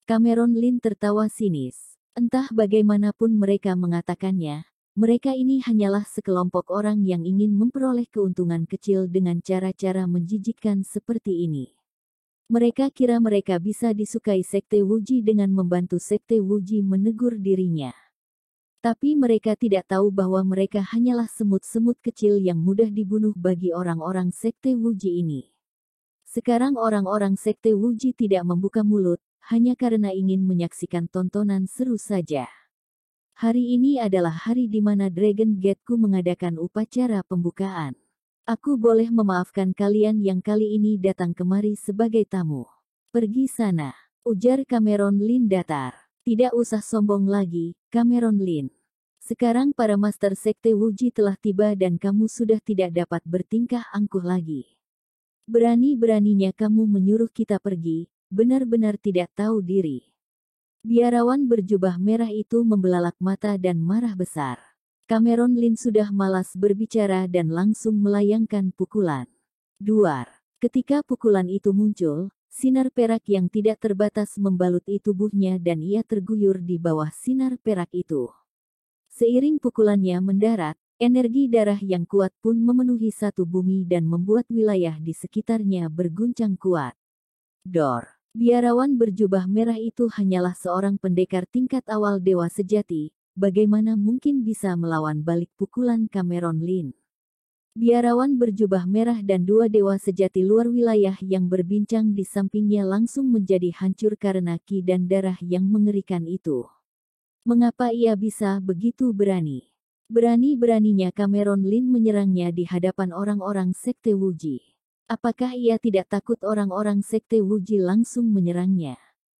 Cameron Lin tertawa sinis. Entah bagaimanapun mereka mengatakannya, mereka ini hanyalah sekelompok orang yang ingin memperoleh keuntungan kecil dengan cara-cara menjijikkan seperti ini. Mereka kira mereka bisa disukai Sekte Wuji dengan membantu Sekte Wuji menegur dirinya. Tapi mereka tidak tahu bahwa mereka hanyalah semut-semut kecil yang mudah dibunuh bagi orang-orang Sekte Wuji ini. Sekarang orang-orang Sekte Wuji tidak membuka mulut, hanya karena ingin menyaksikan tontonan seru saja. Hari ini adalah hari di mana Dragon Gate-ku mengadakan upacara pembukaan. Aku boleh memaafkan kalian yang kali ini datang kemari sebagai tamu. Pergi sana, ujar Cameron Lin datar. Tidak usah sombong lagi, Cameron Lin. Sekarang para Master Sekte Wuji telah tiba dan kamu sudah tidak dapat bertingkah angkuh lagi. Berani-beraninya kamu menyuruh kita pergi, benar-benar tidak tahu diri. Biarawan berjubah merah itu membelalak mata dan marah besar. Cameron Lin sudah malas berbicara dan langsung melayangkan pukulan. Duar. Ketika pukulan itu muncul, sinar perak yang tidak terbatas membaluti tubuhnya dan ia terguyur di bawah sinar perak itu. Seiring pukulannya mendarat, energi darah yang kuat pun memenuhi satu bumi dan membuat wilayah di sekitarnya berguncang kuat. Dor. Biarawan berjubah merah itu hanyalah seorang pendekar tingkat awal dewa sejati, bagaimana mungkin bisa melawan balik pukulan Cameron Lin? Biarawan berjubah merah dan dua dewa sejati luar wilayah yang berbincang di sampingnya langsung menjadi hancur karena ki dan darah yang mengerikan itu. Mengapa ia bisa begitu berani? Berani-beraninya Cameron Lin menyerangnya di hadapan orang-orang Sekte Wuji. Apakah ia tidak takut orang-orang Sekte Wuji langsung menyerangnya?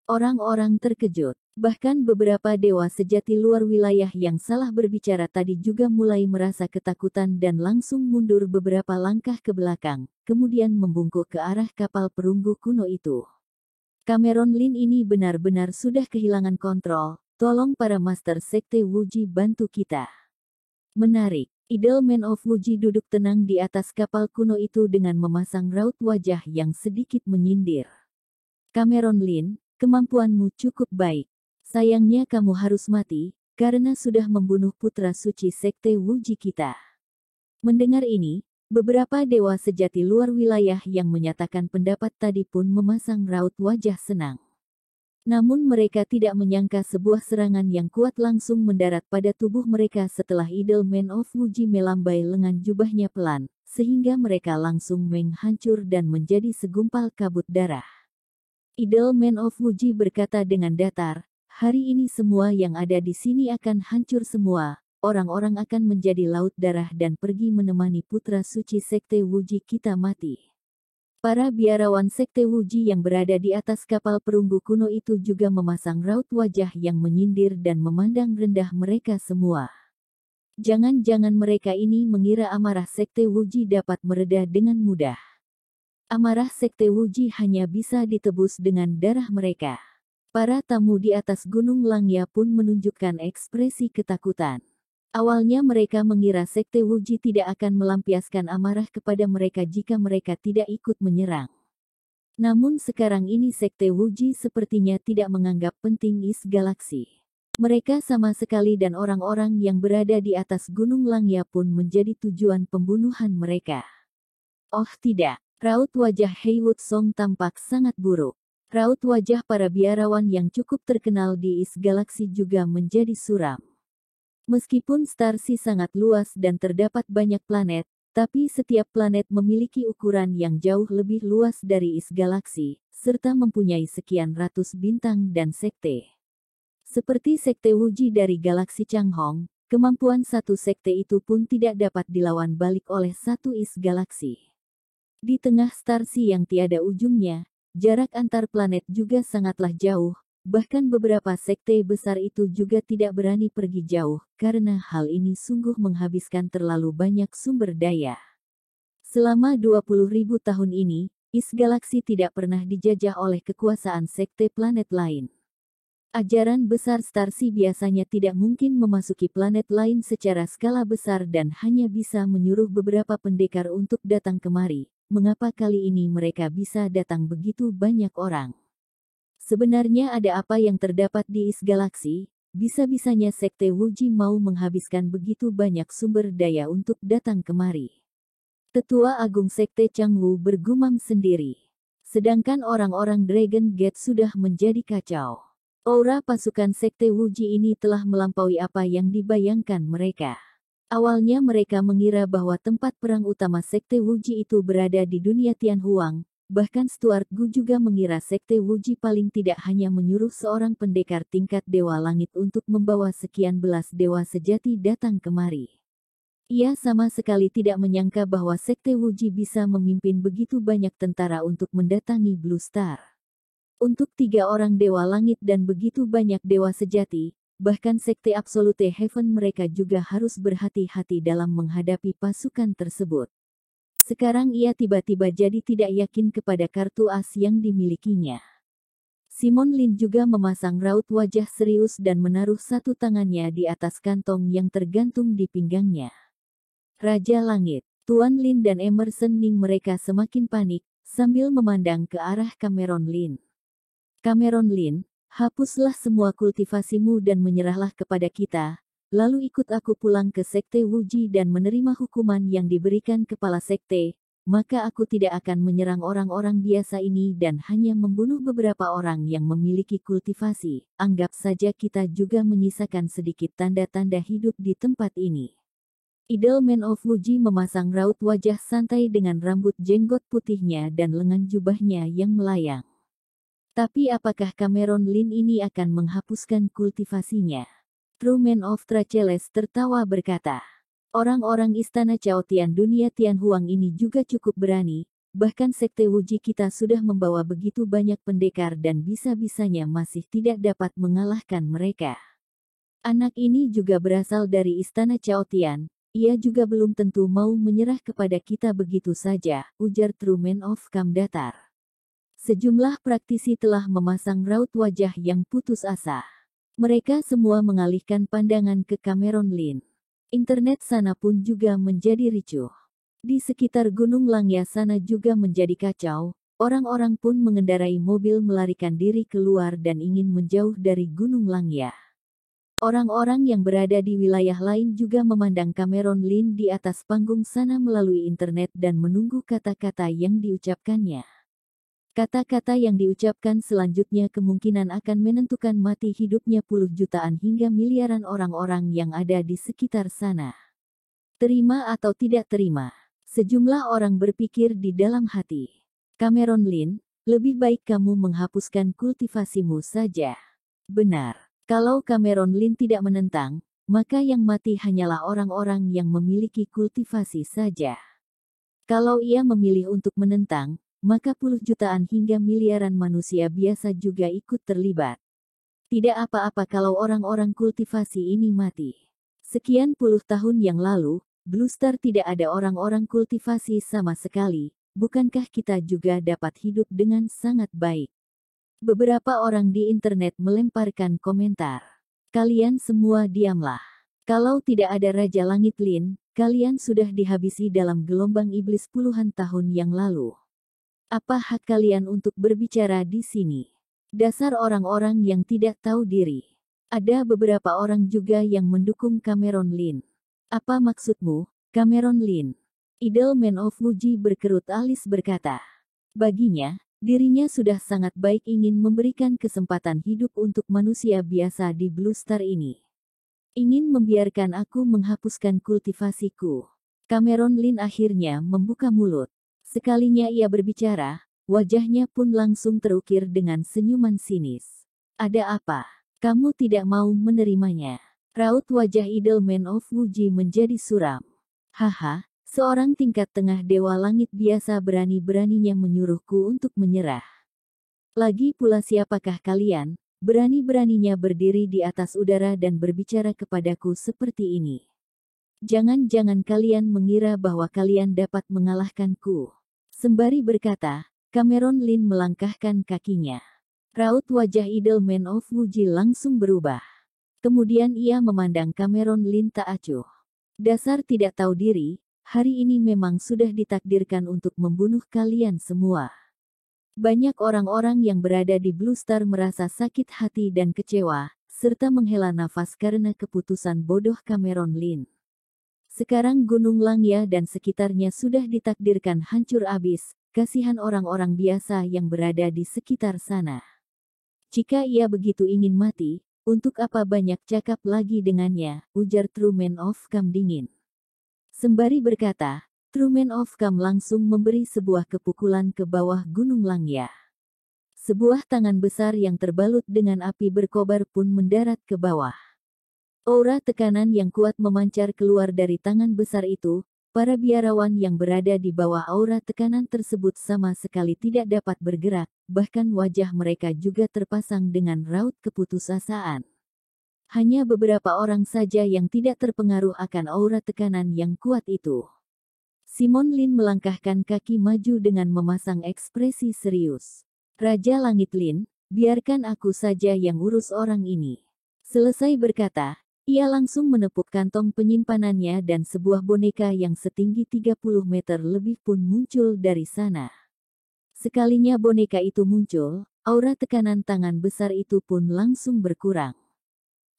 Orang-orang terkejut. Bahkan beberapa dewa sejati luar wilayah yang salah berbicara tadi juga mulai merasa ketakutan dan langsung mundur beberapa langkah ke belakang, kemudian membungkuk ke arah kapal perunggu kuno itu. Cameron Lin ini benar-benar sudah kehilangan kontrol, tolong para Master Sekte Wuji bantu kita. Menarik, Idol Man of Wuji duduk tenang di atas kapal kuno itu dengan memasang raut wajah yang sedikit menyindir. Cameron Lin, kemampuanmu cukup baik. Sayangnya kamu harus mati, karena sudah membunuh putra suci Sekte Wuji kita. Mendengar ini, beberapa dewa sejati luar wilayah yang menyatakan pendapat tadi pun memasang raut wajah senang. Namun mereka tidak menyangka sebuah serangan yang kuat langsung mendarat pada tubuh mereka setelah Idol Man of Wuji melambai lengan jubahnya pelan, sehingga mereka langsung menghancur dan menjadi segumpal kabut darah. Idol Man of Wuji berkata dengan datar, hari ini semua yang ada di sini akan hancur semua, orang-orang akan menjadi laut darah dan pergi menemani putra suci Sekte Wuji kita mati. Para biarawan Sekte Wuji yang berada di atas kapal perunggu kuno itu juga memasang raut wajah yang menyindir dan memandang rendah mereka semua. Jangan-jangan mereka ini mengira amarah Sekte Wuji dapat mereda dengan mudah. Amarah Sekte Wuji hanya bisa ditebus dengan darah mereka. Para tamu di atas Gunung Langya pun menunjukkan ekspresi ketakutan. Awalnya mereka mengira Sekte Wuji tidak akan melampiaskan amarah kepada mereka jika mereka tidak ikut menyerang. Namun sekarang ini Sekte Wuji sepertinya tidak menganggap penting Is Galaksi. Mereka sama sekali dan orang-orang yang berada di atas Gunung Langya pun menjadi tujuan pembunuhan mereka. Oh tidak, raut wajah Heiwood Song tampak sangat buruk. Raut wajah para biarawan yang cukup terkenal di Is Galaksi juga menjadi suram. Meskipun Star Sea sangat luas dan terdapat banyak planet, tapi setiap planet memiliki ukuran yang jauh lebih luas dari Is Galaksi, serta mempunyai sekian ratus bintang dan sekte. Seperti Sekte Wuji dari Galaksi Changhong, kemampuan satu sekte itu pun tidak dapat dilawan balik oleh satu Is Galaksi. Di tengah Star Sea yang tiada ujungnya, jarak antar planet juga sangatlah jauh, bahkan beberapa sekte besar itu juga tidak berani pergi jauh, karena hal ini sungguh menghabiskan terlalu banyak sumber daya. Selama 20.000 tahun ini, Is Galaksi tidak pernah dijajah oleh kekuasaan sekte planet lain. Ajaran besar Star Sea biasanya tidak mungkin memasuki planet lain secara skala besar dan hanya bisa menyuruh beberapa pendekar untuk datang kemari. Mengapa kali ini mereka bisa datang begitu banyak orang? Sebenarnya ada apa yang terdapat di is galaksi? Bisa-bisanya Sekte Wuji mau menghabiskan begitu banyak sumber daya untuk datang kemari. Tetua Agung Sekte Changwu bergumam sendiri. Sedangkan orang-orang Dragon Gate sudah menjadi kacau. Aura pasukan Sekte Wuji ini telah melampaui apa yang dibayangkan mereka. Awalnya mereka mengira bahwa tempat perang utama Sekte Wuji itu berada di dunia Tianhuang. Bahkan Stuart Gu juga mengira Sekte Wuji paling tidak hanya menyuruh seorang pendekar tingkat Dewa Langit untuk membawa sekian belas dewa sejati datang kemari. Ia sama sekali tidak menyangka bahwa Sekte Wuji bisa memimpin begitu banyak tentara untuk mendatangi Blue Star. Untuk 3 orang Dewa Langit dan begitu banyak dewa sejati, bahkan Sekte Absolute Heaven mereka juga harus berhati-hati dalam menghadapi pasukan tersebut. Sekarang ia tiba-tiba jadi tidak yakin kepada kartu as yang dimilikinya. Simon Lin juga memasang raut wajah serius dan menaruh satu tangannya di atas kantong yang tergantung di pinggangnya. Raja Langit, Tuan Lin dan Emerson Ning mereka semakin panik, sambil memandang ke arah Cameron Lin. Cameron Lin, hapuslah semua kultivasimu dan menyerahlah kepada kita. Lalu ikut aku pulang ke Sekte Wuji dan menerima hukuman yang diberikan kepala sekte, maka aku tidak akan menyerang orang-orang biasa ini dan hanya membunuh beberapa orang yang memiliki kultivasi. Anggap saja kita juga menyisakan sedikit tanda-tanda hidup di tempat ini. Idol Man of Wuji memasang raut wajah santai dengan rambut jenggot putihnya dan lengan jubahnya yang melayang. Tapi apakah Cameron Lin ini akan menghapuskan kultivasinya? True Man of Tracheles tertawa berkata, orang-orang istana Chaotian dunia Tianhuang ini juga cukup berani, bahkan Sekte Wuji kita sudah membawa begitu banyak pendekar dan bisa-bisanya masih tidak dapat mengalahkan mereka. Anak ini juga berasal dari istana Chaotian, ia juga belum tentu mau menyerah kepada kita begitu saja, ujar True Man of Kam datar. Sejumlah praktisi telah memasang raut wajah yang putus asa. Mereka semua mengalihkan pandangan ke Cameron Lin. Internet sana pun juga menjadi ricuh. Di sekitar Gunung Langya sana juga menjadi kacau, orang-orang pun mengendarai mobil melarikan diri keluar dan ingin menjauh dari Gunung Langya. Orang-orang yang berada di wilayah lain juga memandang Cameron Lin di atas panggung sana melalui internet dan menunggu kata-kata yang diucapkannya. Kata-kata yang diucapkan selanjutnya kemungkinan akan menentukan mati hidupnya puluh jutaan hingga miliaran orang-orang yang ada di sekitar sana. Terima atau tidak terima? Sejumlah orang berpikir di dalam hati. Cameron Lin, lebih baik kamu menghapuskan kultivasimu saja. Benar. Kalau Cameron Lin tidak menentang, maka yang mati hanyalah orang-orang yang memiliki kultivasi saja. Kalau ia memilih untuk menentang, maka puluh jutaan hingga miliaran manusia biasa juga ikut terlibat. Tidak apa-apa kalau orang-orang kultivasi ini mati. Sekian puluh tahun yang lalu, Blue Star tidak ada orang-orang kultivasi sama sekali, bukankah kita juga dapat hidup dengan sangat baik? Beberapa orang di internet melemparkan komentar. Kalian semua diamlah. Kalau tidak ada Raja Langit Lin, kalian sudah dihabisi dalam gelombang iblis puluhan tahun yang lalu. Apa hak kalian untuk berbicara di sini? Dasar orang-orang yang tidak tahu diri. Ada beberapa orang juga yang mendukung Cameron Lin. Apa maksudmu, Cameron Lin? Idol Man of Wuji berkerut alis berkata. Baginya, dirinya sudah sangat baik ingin memberikan kesempatan hidup untuk manusia biasa di Blue Star ini. Ingin membiarkan aku menghapuskan kultivasiku. Cameron Lin akhirnya membuka mulut. Sekalinya ia berbicara, wajahnya pun langsung terukir dengan senyuman sinis. Ada apa? Kamu tidak mau menerimanya? Raut wajah Idol Man of Wuji menjadi suram. Haha, seorang tingkat tengah Dewa Langit biasa berani-beraninya menyuruhku untuk menyerah. Lagi pula siapakah kalian, berani-beraninya berdiri di atas udara dan berbicara kepadaku seperti ini? Jangan-jangan kalian mengira bahwa kalian dapat mengalahkanku. Sembari berkata, Cameron Lin melangkahkan kakinya. Raut wajah Idol Man of Wuji langsung berubah. Kemudian ia memandang Cameron Lin tak acuh. Dasar tidak tahu diri, hari ini memang sudah ditakdirkan untuk membunuh kalian semua. Banyak orang-orang yang berada di Blue Star merasa sakit hati dan kecewa, serta menghela nafas karena keputusan bodoh Cameron Lynn. Sekarang Gunung Langya dan sekitarnya sudah ditakdirkan hancur abis, kasihan orang-orang biasa yang berada di sekitar sana. Jika ia begitu ingin mati, untuk apa banyak cakap lagi dengannya, ujar Truman of Cam dingin. Sembari berkata, Truman of Cam langsung memberi sebuah kepukulan ke bawah Gunung Langya. Sebuah tangan besar yang terbalut dengan api berkobar pun mendarat ke bawah. Aura tekanan yang kuat memancar keluar dari tangan besar itu. Para biarawan yang berada di bawah aura tekanan tersebut sama sekali tidak dapat bergerak, bahkan wajah mereka juga terpasang dengan raut keputusasaan. Hanya beberapa orang saja yang tidak terpengaruh akan aura tekanan yang kuat itu. Simon Lin melangkahkan kaki maju dengan memasang ekspresi serius. Raja Langit Lin, biarkan aku saja yang urus orang ini. Selesai berkata, ia langsung menepuk kantong penyimpanannya dan sebuah boneka yang setinggi 30 meter lebih pun muncul dari sana. Sekalinya boneka itu muncul, aura tekanan tangan besar itu pun langsung berkurang.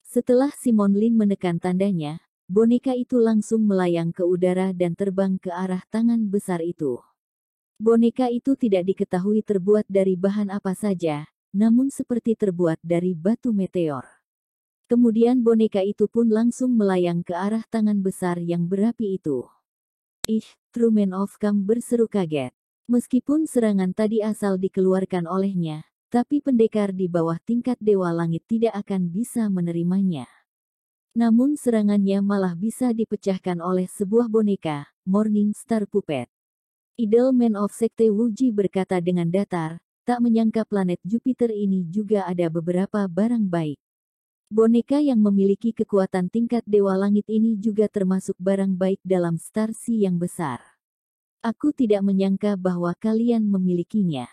Setelah Simon Lin menekan tandanya, boneka itu langsung melayang ke udara dan terbang ke arah tangan besar itu. Boneka itu tidak diketahui terbuat dari bahan apa saja, namun seperti terbuat dari batu meteor. Kemudian boneka itu pun langsung melayang ke arah tangan besar yang berapi itu. Ih, Truman of Cam berseru kaget. Meskipun serangan tadi asal dikeluarkan olehnya, tapi pendekar di bawah tingkat Dewa Langit tidak akan bisa menerimanya. Namun serangannya malah bisa dipecahkan oleh sebuah boneka, Morning Star Puppet. Idol Man of Sekte Wuji berkata dengan datar, tak menyangka planet Jupiter ini juga ada beberapa barang baik. Boneka yang memiliki kekuatan tingkat Dewa Langit ini juga termasuk barang baik dalam Star Sea yang besar. Aku tidak menyangka bahwa kalian memilikinya.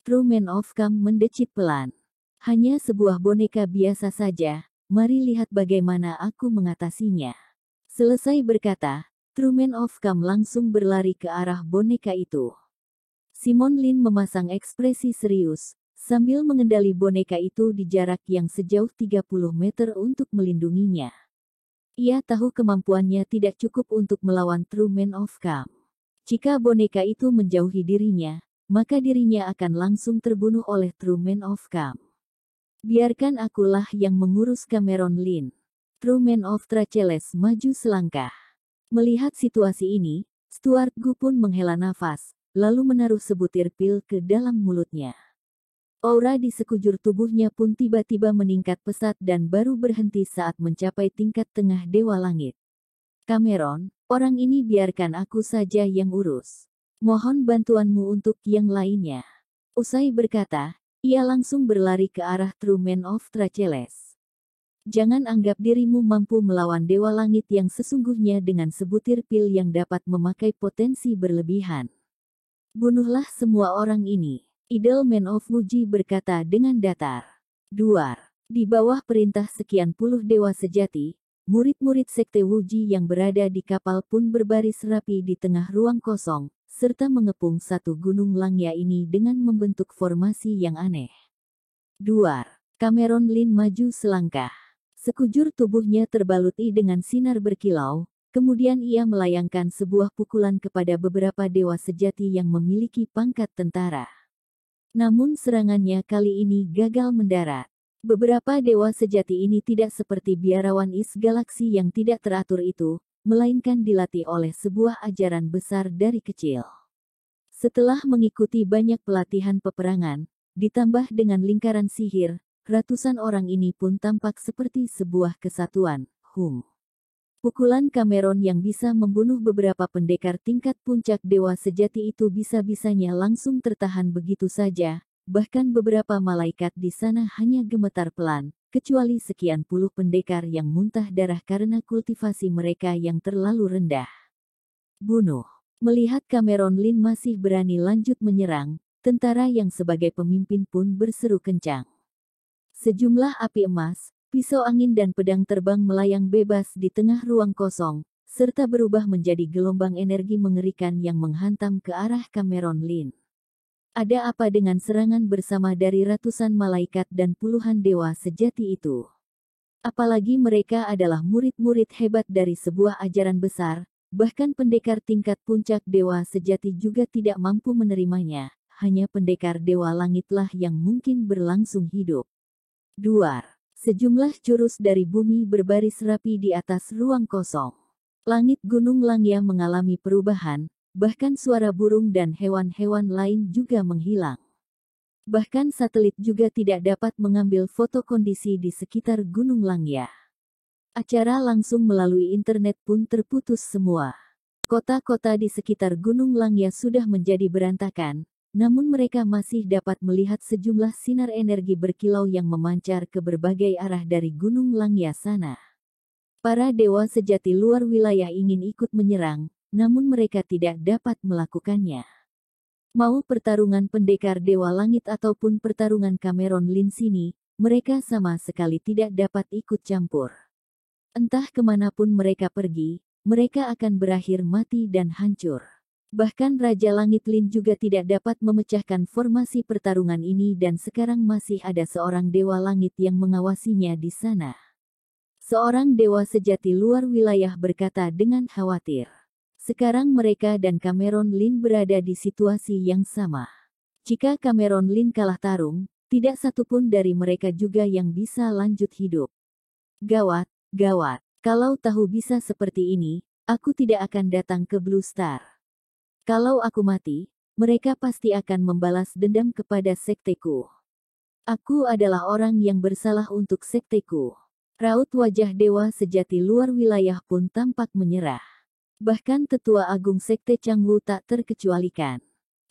Truman of Cam mendecit pelan. Hanya sebuah boneka biasa saja, mari lihat bagaimana aku mengatasinya. Selesai berkata, Truman of Cam langsung berlari ke arah boneka itu. Simon Lin memasang ekspresi serius, sambil mengendali boneka itu di jarak yang sejauh 30 meter untuk melindunginya. Ia tahu kemampuannya tidak cukup untuk melawan Truman of Cam. Jika boneka itu menjauhi dirinya, maka dirinya akan langsung terbunuh oleh Truman of Cam. Biarkan akulah yang mengurus Cameron Lin. Truman of Tracheles maju selangkah. Melihat situasi ini, Stuart Gu pun menghela nafas, lalu menaruh sebutir pil ke dalam mulutnya. Aura di sekujur tubuhnya pun tiba-tiba meningkat pesat dan baru berhenti saat mencapai tingkat tengah Dewa Langit. Cameron, orang ini biarkan aku saja yang urus. Mohon bantuanmu untuk yang lainnya. Usai berkata, ia langsung berlari ke arah Truman of Tracheles. Jangan anggap dirimu mampu melawan Dewa Langit yang sesungguhnya dengan sebutir pil yang dapat memakai potensi berlebihan. Bunuhlah semua orang ini. Idol Man of Wuji berkata dengan datar. Duar. Di bawah perintah sekian puluh dewa sejati, murid-murid Sekte Wuji yang berada di kapal pun berbaris rapi di tengah ruang kosong, serta mengepung satu gunung Langya ini dengan membentuk formasi yang aneh. Duar. Cameron Lin maju selangkah. Sekujur tubuhnya terbaluti dengan sinar berkilau, kemudian ia melayangkan sebuah pukulan kepada beberapa dewa sejati yang memiliki pangkat tentara. Namun serangannya kali ini gagal mendarat. Beberapa dewa sejati ini tidak seperti biarawan is galaksi yang tidak teratur itu, melainkan dilatih oleh sebuah ajaran besar dari kecil. Setelah mengikuti banyak pelatihan peperangan, ditambah dengan lingkaran sihir, ratusan orang ini pun tampak seperti sebuah kesatuan. Pukulan Cameron yang bisa membunuh beberapa pendekar tingkat puncak dewa sejati itu bisa-bisanya langsung tertahan begitu saja, bahkan beberapa malaikat di sana hanya gemetar pelan, kecuali sekian puluh pendekar yang muntah darah karena kultivasi mereka yang terlalu rendah. Bunuh. Melihat Cameron Lin masih berani lanjut menyerang, tentara yang sebagai pemimpin pun berseru kencang. Sejumlah api emas, pisau angin dan pedang terbang melayang bebas di tengah ruang kosong, serta berubah menjadi gelombang energi mengerikan yang menghantam ke arah Cameron Lin. Ada apa dengan serangan bersama dari ratusan malaikat dan puluhan dewa sejati itu? Apalagi mereka adalah murid-murid hebat dari sebuah ajaran besar, bahkan pendekar tingkat puncak dewa sejati juga tidak mampu menerimanya, hanya pendekar dewa langitlah yang mungkin berlangsung hidup. Duar. Sejumlah jurus dari bumi berbaris rapi di atas ruang kosong. Langit Gunung Langya mengalami perubahan, bahkan suara burung dan hewan-hewan lain juga menghilang. Bahkan satelit juga tidak dapat mengambil foto kondisi di sekitar Gunung Langya. Acara langsung melalui internet pun terputus semua. Kota-kota di sekitar Gunung Langya sudah menjadi berantakan, namun mereka masih dapat melihat sejumlah sinar energi berkilau yang memancar ke berbagai arah dari Gunung Langya sana. Para dewa sejati luar wilayah ingin ikut menyerang, namun mereka tidak dapat melakukannya. Mau pertarungan pendekar dewa langit ataupun pertarungan Cameron Lin sini, mereka sama sekali tidak dapat ikut campur. Entah kemanapun mereka pergi, mereka akan berakhir mati dan hancur. Bahkan Raja Langit Lin juga tidak dapat memecahkan formasi pertarungan ini dan sekarang masih ada seorang dewa langit yang mengawasinya di sana. Seorang dewa sejati luar wilayah berkata dengan khawatir. Sekarang mereka dan Cameron Lin berada di situasi yang sama. Jika Cameron Lin kalah tarung, tidak satupun dari mereka juga yang bisa lanjut hidup. Gawat, gawat. Kalau tahu bisa seperti ini, aku tidak akan datang ke Blue Star. Kalau aku mati, mereka pasti akan membalas dendam kepada sekteku. Aku adalah orang yang bersalah untuk sekteku. Raut wajah dewa sejati luar wilayah pun tampak menyerah. Bahkan tetua agung sekte Changwu tak terkecualikan.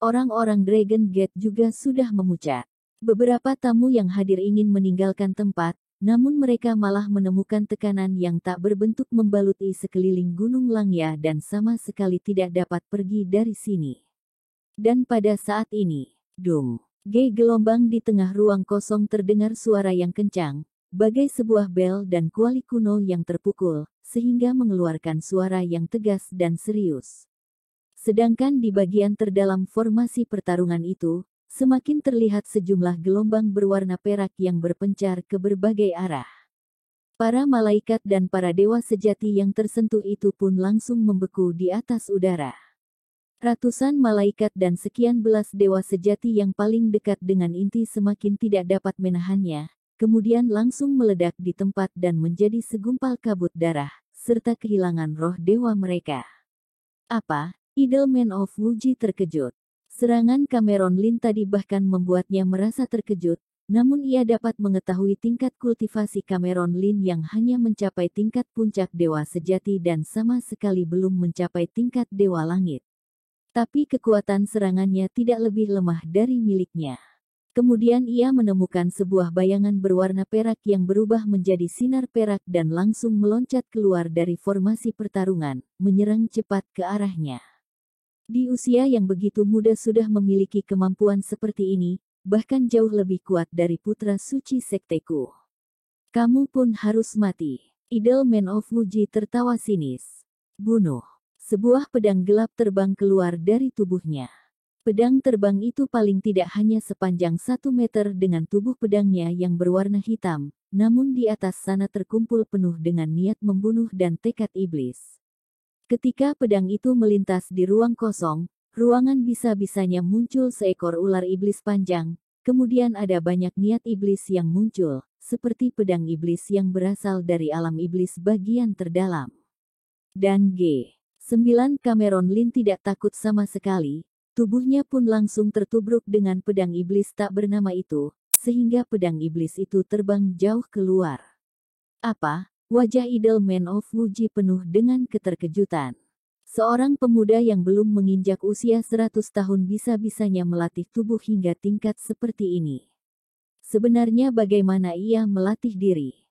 Orang-orang Dragon Gate juga sudah memucat. Beberapa tamu yang hadir ingin meninggalkan tempat, namun mereka malah menemukan tekanan yang tak berbentuk membaluti sekeliling Gunung Langya dan sama sekali tidak dapat pergi dari sini. Dan pada saat ini, dung, gelombang di tengah ruang kosong terdengar suara yang kencang, bagai sebuah bel dan kuali kuno yang terpukul, sehingga mengeluarkan suara yang tegas dan serius. Sedangkan di bagian terdalam formasi pertarungan itu, semakin terlihat sejumlah gelombang berwarna perak yang berpencar ke berbagai arah. Para malaikat dan para dewa sejati yang tersentuh itu pun langsung membeku di atas udara. Ratusan malaikat dan sekian belas dewa sejati yang paling dekat dengan inti semakin tidak dapat menahannya, kemudian langsung meledak di tempat dan menjadi segumpal kabut darah, serta kehilangan roh dewa mereka. Apa? Idleman of Wuji terkejut. Serangan Cameron Lin tadi bahkan membuatnya merasa terkejut, namun ia dapat mengetahui tingkat kultivasi Cameron Lin yang hanya mencapai tingkat puncak dewa sejati dan sama sekali belum mencapai tingkat dewa langit. Tapi kekuatan serangannya tidak lebih lemah dari miliknya. Kemudian ia menemukan sebuah bayangan berwarna perak yang berubah menjadi sinar perak dan langsung meloncat keluar dari formasi pertarungan, menyerang cepat ke arahnya. Di usia yang begitu muda sudah memiliki kemampuan seperti ini, bahkan jauh lebih kuat dari putra suci sekteku. Kamu pun harus mati. Idleman of Wuji tertawa sinis. Bunuh. Sebuah pedang gelap terbang keluar dari tubuhnya. Pedang terbang itu paling tidak hanya sepanjang 1 meter dengan tubuh pedangnya yang berwarna hitam, namun di atas sana terkumpul penuh dengan niat membunuh dan tekad iblis. Ketika pedang itu melintas di ruang kosong, ruangan bisa-bisanya muncul seekor ular iblis panjang, kemudian ada banyak niat iblis yang muncul, seperti pedang iblis yang berasal dari alam iblis bagian terdalam. Dan G9 Cameron Lin tidak takut sama sekali. Tubuhnya pun langsung tertubruk dengan pedang iblis tak bernama itu, sehingga pedang iblis itu terbang jauh keluar. Apa? Wajah Idleman of Wuji penuh dengan keterkejutan. Seorang pemuda yang belum menginjak usia 100 tahun bisa-bisanya melatih tubuh hingga tingkat seperti ini. Sebenarnya bagaimana ia melatih diri?